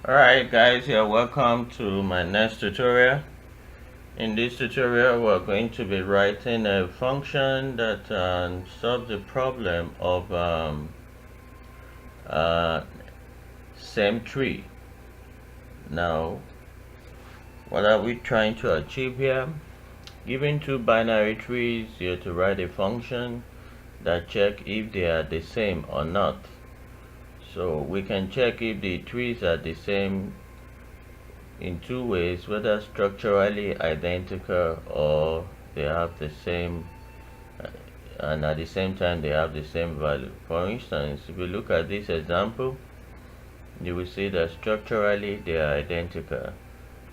Alright guys, you're welcome to my next tutorial. In this tutorial we're going to be writing a function that solves the problem of same tree. Now what are we trying to achieve here? Given two binary trees, you have to write a function that check if they are the same or not. So we can check if the trees are the same in two ways, whether structurally identical or they have the same and at the same time they have the same value. For instance, if you look at this example, you will see that structurally they are identical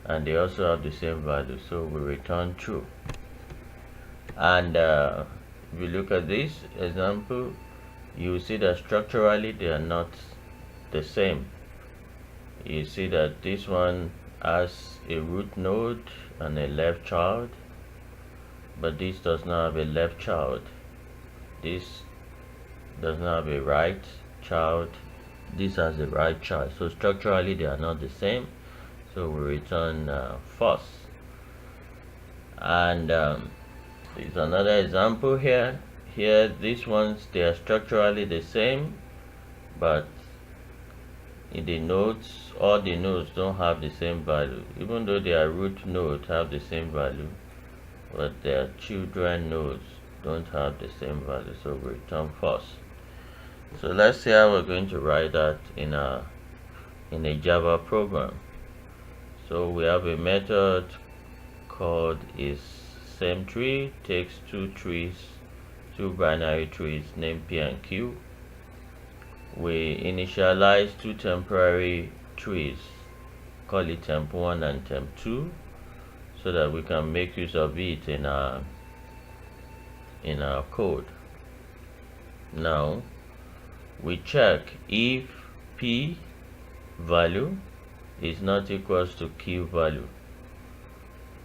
and they also have the same value, so we return true. And if you look at this example, you will see that structurally they are not the same. You see that this one has a root node and a left child, but this does not have a left child. This does not have a right child. This has a right child. So structurally they are not the same, so we return false. And there's another example here. These ones, they are structurally the same, but in the nodes, all the nodes don't have the same value, even though their root nodes have the same value, but their children nodes don't have the same value, so we return false. So let's see how we're going to write that in a Java program. So we have a method called isSameTree, takes two binary trees named P and Q. We initialize two temporary trees, call it temp1 and temp2, so that we can make use of it in our code. Now we check if P value is not equals to Q value.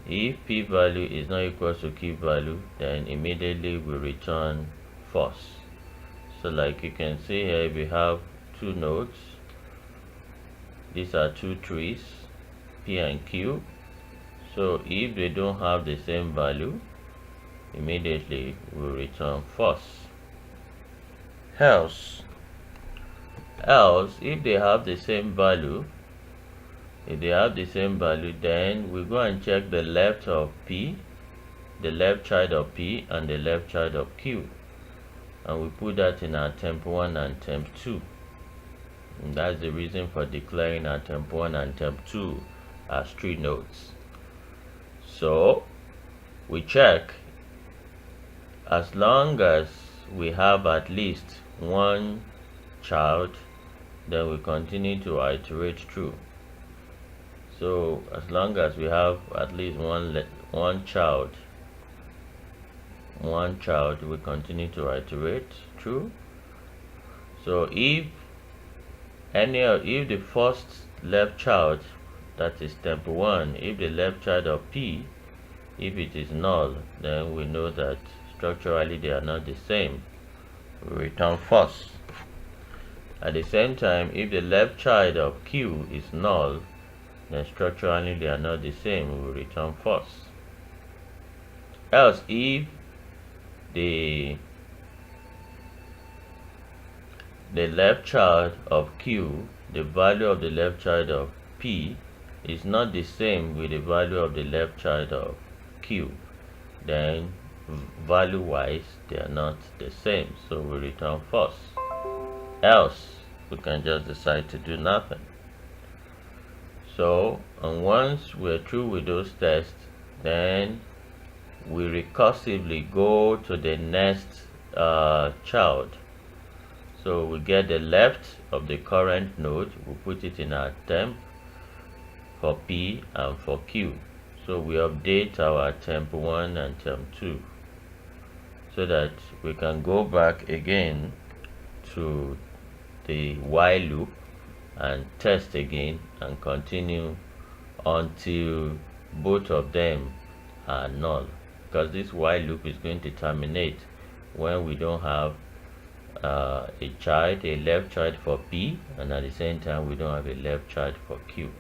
If P value is not equals to Q value, then immediately we return false. So like you can see here, we have two nodes. These are two trees, P and Q. So if they don't have the same value, immediately we return false. Else, if they have the same value, then we go and check the left of P, the left child of P, and the left child of Q, and we put that in our temp1 and temp2. And that's the reason for declaring our temp1 and temp2 as tree nodes. So we check as long as we have at least one child, then we continue to iterate through. So as long as we have at least one child, we continue to iterate through. So if the first left child, that is temp1, if the left child of P, if it is null, then we know that structurally they are not the same. We return false. At the same time, if the left child of Q is null, then structurally they are not the same. We will return false. Else, if the left child of Q, the value of the left child of P is not the same with the value of the left child of Q, then value wise they are not the same, so we return false. Else we can just decide to do nothing. So, and once we're through with those tests, then we recursively go to the next child. So we get the left of the current node, we put it in our temp for P and for Q. So we update our temp1 and temp2 so that we can go back again to the while loop and test again and continue until both of them are null, because this while loop is going to terminate when we don't have a left child for P, and at the same time we don't have a left child for Q.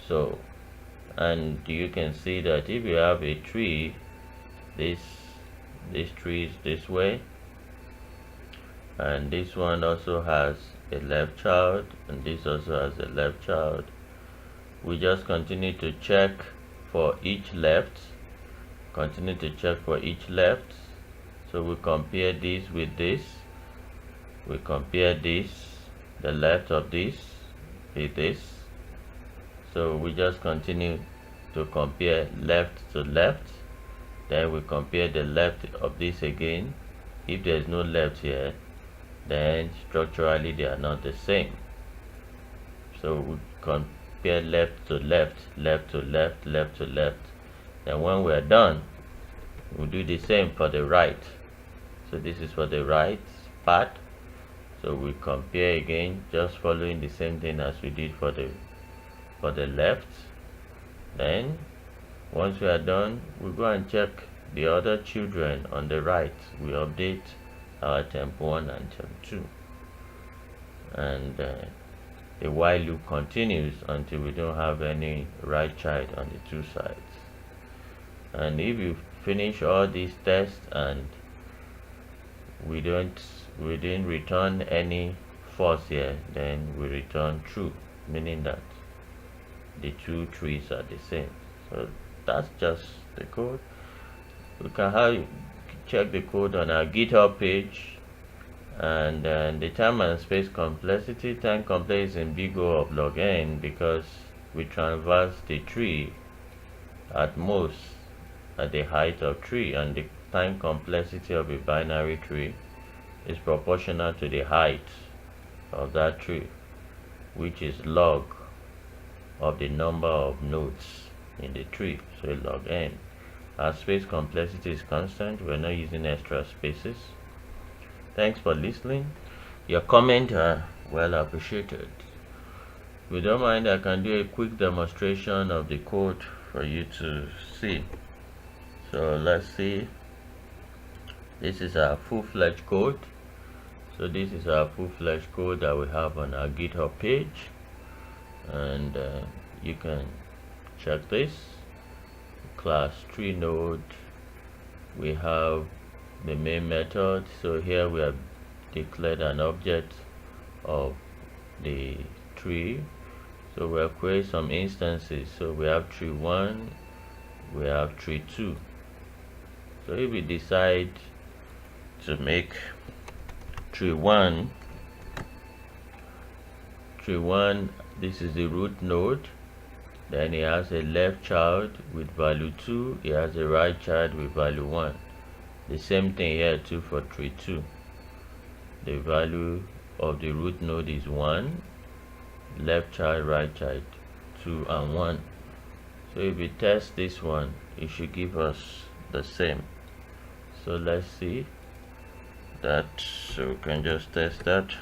So, and you can see that if you have a tree, this tree is this way, and this one also has a left child, and this also has a left child. We just continue to check for each left, so we compare this with this, we compare this, the left of this with this, so we just continue to compare left to left, then we compare the left of this again. If there is no left here, then structurally they are not the same, so we compare left to left, left to left, left to left. Then when we are done, we'll do the same for the right. So this is for the right part, so we compare again, just following the same thing as we did for the left. Then once we are done, we go and check the other children on the right. We update our temp 1 and temp 2, and the while loop continues until we don't have any right child on the two sides. And if you finish all these tests and we didn't return any false here, then we return true, meaning that the two trees are the same. So that's just the code. We can check the code on our GitHub page. And the time and space complexity, time complexity is in big O of log n, because we traverse the tree at most at the height of tree, and the time complexity of a binary tree is proportional to the height of that tree, which is log of the number of nodes in the tree, so log n. Our space complexity is constant, we're not using extra spaces. Thanks for listening. Your comments are well appreciated. If you don't mind, I can do a quick demonstration of the code for you to see. So let's see. This is our full-fledged code. So this is our full-fledged code that we have on our GitHub page, and you can check this. Class tree node, we have the main method. So here we have declared an object of the tree, so we'll create some instances. So we have tree 1, we have tree 2. So if we decide to make tree 1, this is the root node, then it has a left child with value 2, it has a right child with value 1. The same thing here too for tree 2. The value of the root node is 1, left child, right child 2 and 1. So if we test this one, it should give us the same. So let's see that. So we can just test that.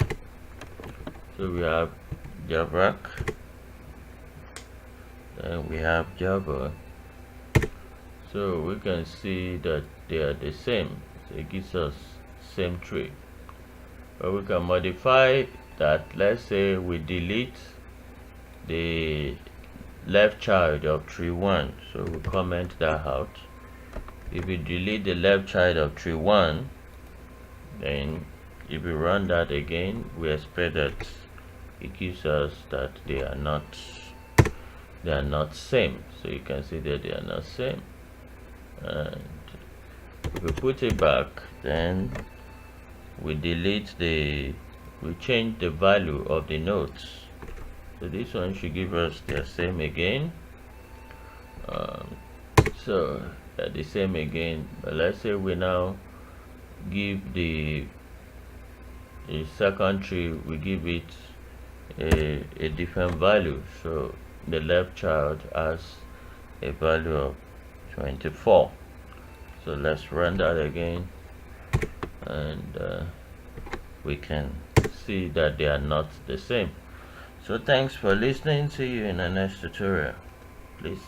So we have Java, then we have Java. So we can see that they are the same, so it gives us same tree. But we can modify that. Let's say we delete the left child of tree 1, so we comment that out. If we delete the left child of tree 1, then if we run that again, we expect that it gives us that they are not same. So you can see that they are not same. And if we put it back, then we change the value of the nodes. So this one should give us the same again. So they're the same again, but let's say we now give the second tree, we give it a different value. So the left child has a value of 24. So let's run that again, and we can see that they are not the same. So thanks for listening. See you in the next tutorial. Please